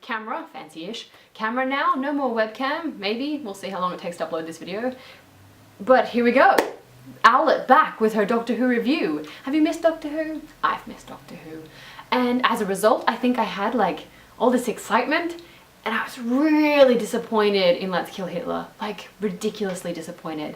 camera, fancy-ish, camera now, no more webcam, maybe, we'll see how long it takes to upload this video. But here we go, Owlet back with her Doctor Who review. Have you missed Doctor Who? I've missed Doctor Who. And as a result, I think I had like all this excitement and I was really disappointed in Let's Kill Hitler, like ridiculously disappointed.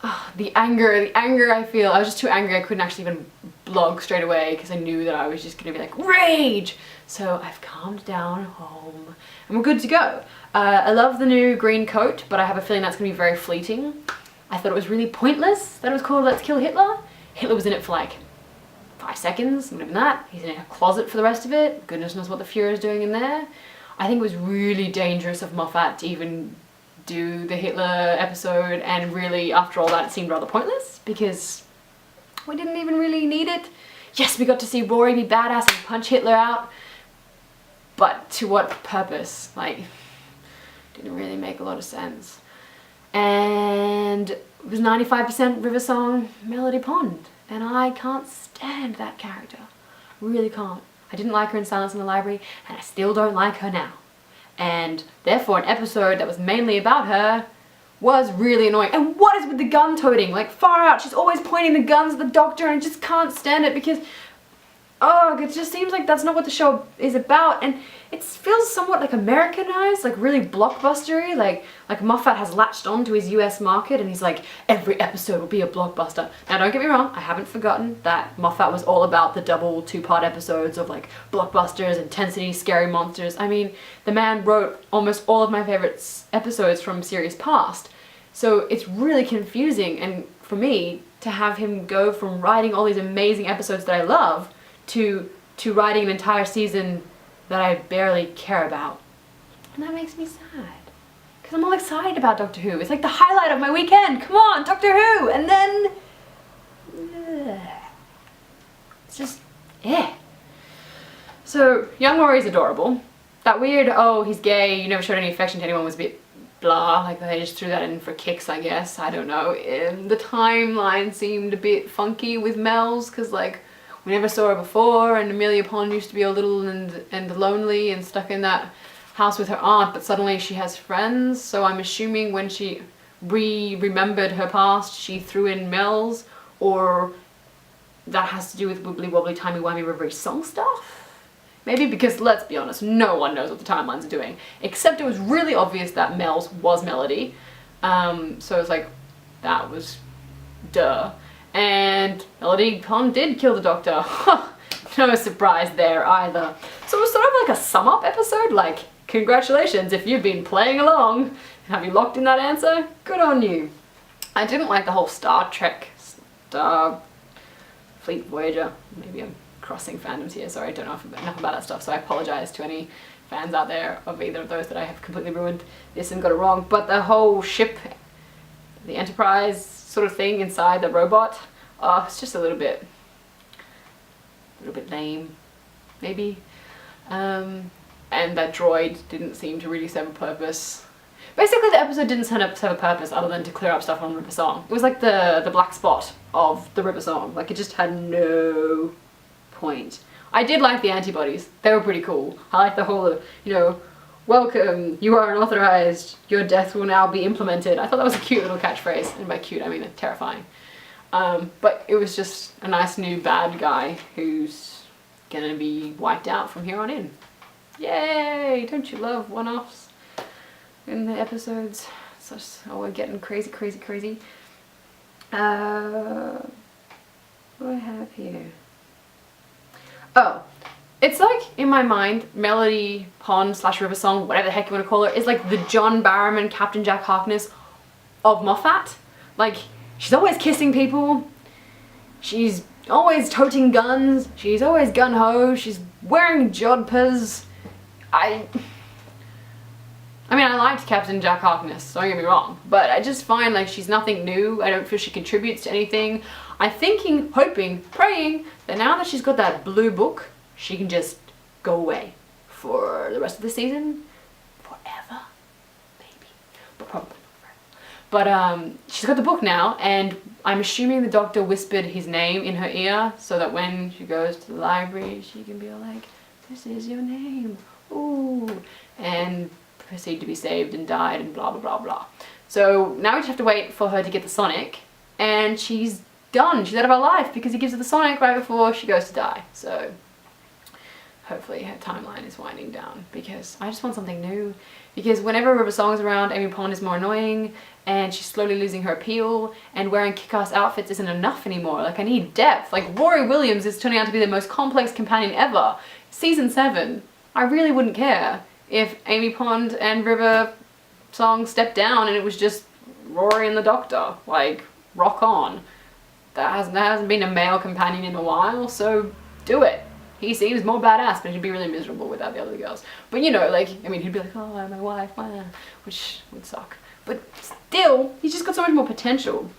Oh, the anger I feel. I was just too angry. I couldn't actually even blog straight away because I knew that I was just gonna be like rage. So I've calmed down home and we're good to go. I love the new green coat, but I have a feeling that's gonna be very fleeting. I thought it was really pointless that it was called Let's Kill Hitler. Hitler was in it for like 5 seconds, not even that. He's in a closet for the rest of it. Goodness knows what the Fuhrer is doing in there. I think it was really dangerous of Moffat to even do the Hitler episode, and really after all that it seemed rather pointless because we didn't even really need it. Yes, we got to see Rory be badass and punch Hitler out, but to what purpose? Like, didn't really make a lot of sense. And it was 95% River Song Melody Pond, and I can't stand that character. Really can't. I didn't like her in Silence in the Library, and I still don't like her now. And therefore an episode that was mainly about her was really annoying. And what is with the gun toting? Like, far out, she's always pointing the guns at the Doctor and I just can't stand it because, oh, it just seems like that's not what the show is about, and it feels somewhat like Americanized, like really blockbustery, like Moffat has latched on to his US market and he's like, every episode will be a blockbuster. Now don't get me wrong, I haven't forgotten that Moffat was all about the double 2-part episodes of like blockbusters, intensity, scary monsters. I mean, the man wrote almost all of my favorite episodes from series past, so it's really confusing, and for me to have him go from writing all these amazing episodes that I love to writing an entire season that I barely care about. And that makes me sad. Because I'm all excited about Doctor Who. It's like the highlight of my weekend. Come on, Doctor Who! And then... it's just... So, young Rory's adorable. That weird, oh, he's gay, you never showed any affection to anyone was a bit blah. Like they just threw that in for kicks, I guess. I don't know. The timeline seemed a bit funky with Mel's, because like, we never saw her before, and Amelia Pond used to be a little and lonely and stuck in that house with her aunt, but suddenly she has friends, so I'm assuming when she remembered her past, she threw in Mel's, or that has to do with wibbly wobbly timey wimey reverse song stuff? Maybe, because let's be honest, no one knows what the timelines are doing, except it was really obvious that Mel's was Melody, so it's like, that was duh. And Melody Pond did kill the Doctor. No surprise there either. So it was sort of like a sum-up episode, like, congratulations if you've been playing along. Have you locked in that answer? Good on you. I didn't like the whole Star Trek, Starfleet Voyager. Maybe I'm crossing fandoms here, sorry, I don't know enough about that stuff, so I apologize to any fans out there of either of those that I have completely ruined this and got it wrong. But the whole ship, the Enterprise sort of thing inside the robot, it's just a little bit lame, maybe. And that droid didn't seem to really serve a purpose. Basically the episode didn't serve a purpose other than to clear up stuff on River Song. It was like the black spot of the River Song, like it just had no point. I did like the antibodies, they were pretty cool. I like the whole, you know, welcome, you are unauthorized, your death will now be implemented. I thought that was a cute little catchphrase, and by cute I mean terrifying. But it was just a nice new bad guy who's gonna be wiped out from here on in. Yay! Don't you love one-offs in the episodes? Oh, we're getting crazy, crazy, crazy. What do I have here? Oh. It's like, in my mind, Melody Pond / River Song, whatever the heck you want to call her, is like the John Barrowman, Captain Jack Harkness of Moffat. Like, she's always kissing people, she's always toting guns, she's always gun-ho, she's wearing jodhpurs. I mean, I liked Captain Jack Harkness, don't get me wrong, but I just find like she's nothing new. I don't feel she contributes to anything. I'm thinking, hoping, praying that now that she's got that blue book, she can just go away for the rest of the season. Forever, maybe. But probably not forever. But she's got the book now, and I'm assuming the Doctor whispered his name in her ear so that when she goes to the library, she can be like, this is your name. ooh, and proceed to be saved and died and blah blah blah blah. So now we just have to wait for her to get the Sonic, and she's done. She's out of our life because he gives her the Sonic right before she goes to die. So hopefully her timeline is winding down, because I just want something new. Because whenever River Song's around, Amy Pond is more annoying, and she's slowly losing her appeal, and wearing kick-ass outfits isn't enough anymore. Like, I need depth. Like, Rory Williams is turning out to be the most complex companion ever. Season 7, I really wouldn't care if Amy Pond and River Song stepped down and it was just Rory and the Doctor. Like, rock on. There hasn't been a male companion in a while, so do it. He seems more badass, but he'd be really miserable without the other girls. But you know, like, I mean, he'd be like, oh, my wife, which would suck. But still, he's just got so much more potential.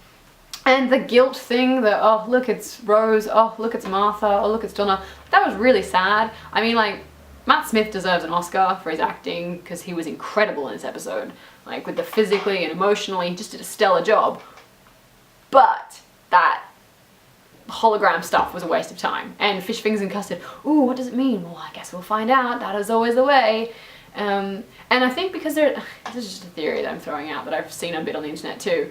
And the guilt thing that, oh, look, it's Rose, oh, look, it's Martha, oh, look, it's Donna, that was really sad. I mean, like, Matt Smith deserves an Oscar for his acting, because he was incredible in this episode. Like, with the physically and emotionally, he just did a stellar job. But that hologram stuff was a waste of time. And fish fingers and custard, ooh, what does it mean? Well, I guess we'll find out. That is always the way. And I think because this is just a theory that I'm throwing out that I've seen a bit on the internet too.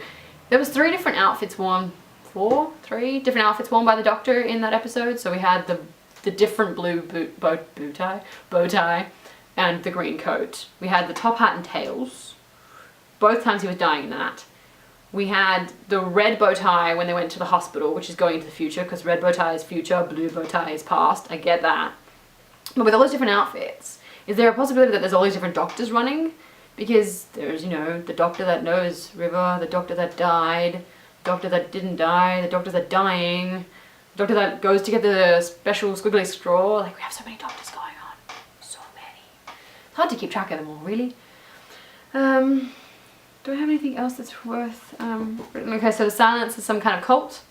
There was 3 different outfits worn, 3 different outfits worn by the Doctor in that episode. So we had the different blue bow tie, and the green coat. We had the top hat and tails. Both times he was dying in that. We had the red bow tie when they went to the hospital, which is going into the future, because red bow tie is future, blue bow tie is past. I get that. But with all those different outfits, is there a possibility that there's all these different doctors running? Because there's, you know, the doctor that knows River, the doctor that died, the doctor that didn't die, the doctor that's dying, the doctor that goes to get the special squiggly straw. Like, we have so many doctors going on. So many. It's hard to keep track of them all, really. Do I have anything else that's worth written? Okay, so the Silence is some kind of cult.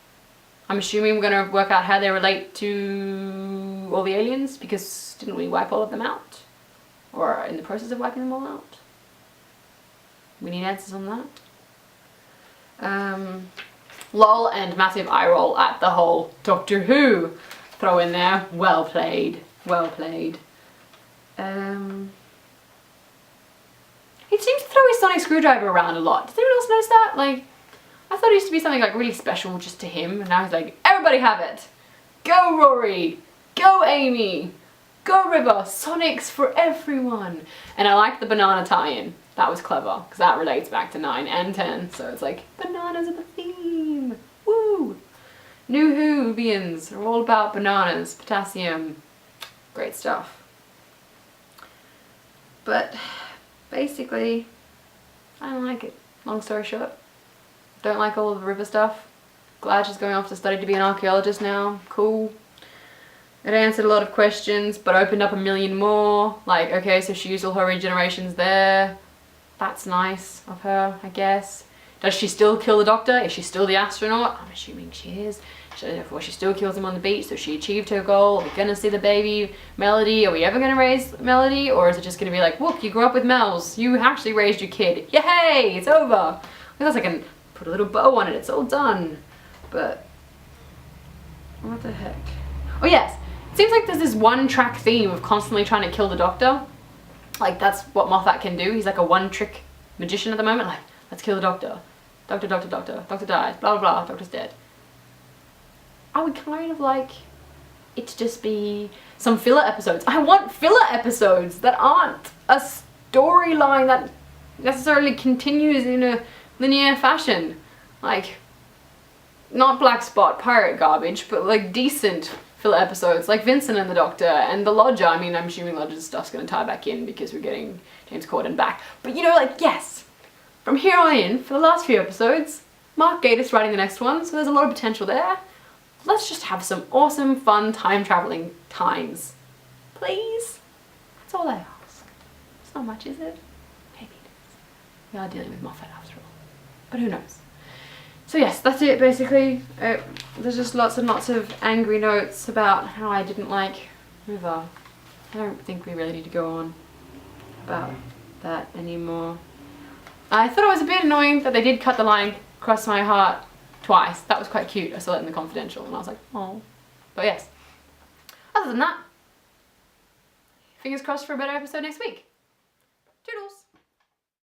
I'm assuming we're going to work out how they relate to all the aliens, because didn't we wipe all of them out? Or are in the process of wiping them all out? We need answers on that. Lol and massive eye roll at the whole Doctor Who throw in there. Well played. Well played. He seems to throw his sonic screwdriver around a lot. Does anyone else notice that? Like, I thought it used to be something like really special just to him, and now he's like, everybody have it! Go Rory! Go Amy! Go River! Sonics for everyone! And I liked the banana tie-in. That was clever, because that relates back to 9 and 10, so it's like, bananas are the theme! Woo! New Whovians are all about bananas, potassium. Great stuff. But basically, I don't like it. Long story short. Don't like all of the River stuff. Glad she's going off to study to be an archaeologist now. Cool. It answered a lot of questions, but opened up a million more. Like, okay, so she used all her regenerations there. That's nice of her, I guess. Does she still kill the Doctor? Is she still the astronaut? I'm assuming she is. So therefore she still kills him on the beach, so she achieved her goal. Are we gonna see the baby Melody? Are we ever gonna raise Melody? Or is it just gonna be like, look, you grew up with Mels, you actually raised your kid. Yay, it's over. Unless I can put a little bow on it, it's all done. But, what the heck? Oh yes, it seems like there's this one-track theme of constantly trying to kill the Doctor. Like, that's what Moffat can do. He's like a one-trick magician at the moment. Like, let's kill the Doctor. Doctor dies, blah blah blah, Doctor's dead. I would kind of like it to just be some filler episodes. I want filler episodes that aren't a storyline that necessarily continues in a linear fashion. Like, not Black Spot pirate garbage, but like decent filler episodes, like Vincent and the Doctor and the Lodger. I mean, I'm assuming Lodger's stuff's gonna tie back in because we're getting James Corden back. But you know, like, yes, from here on in, for the last few episodes, Mark Gatiss writing the next one, so there's a lot of potential there. Let's just have some awesome, fun, time-traveling times. Please? That's all I ask. It's not much, is it? Maybe it is. We are dealing with Moffat after all. But who knows? So yes, that's it basically. There's just lots and lots of angry notes about how I didn't like River. I don't think we really need to go on about that anymore. I thought it was a bit annoying that they did cut the line across my heart twice. That was quite cute. I saw it in the confidential and I was like, oh. But yes, other than that, fingers crossed for a better episode next week.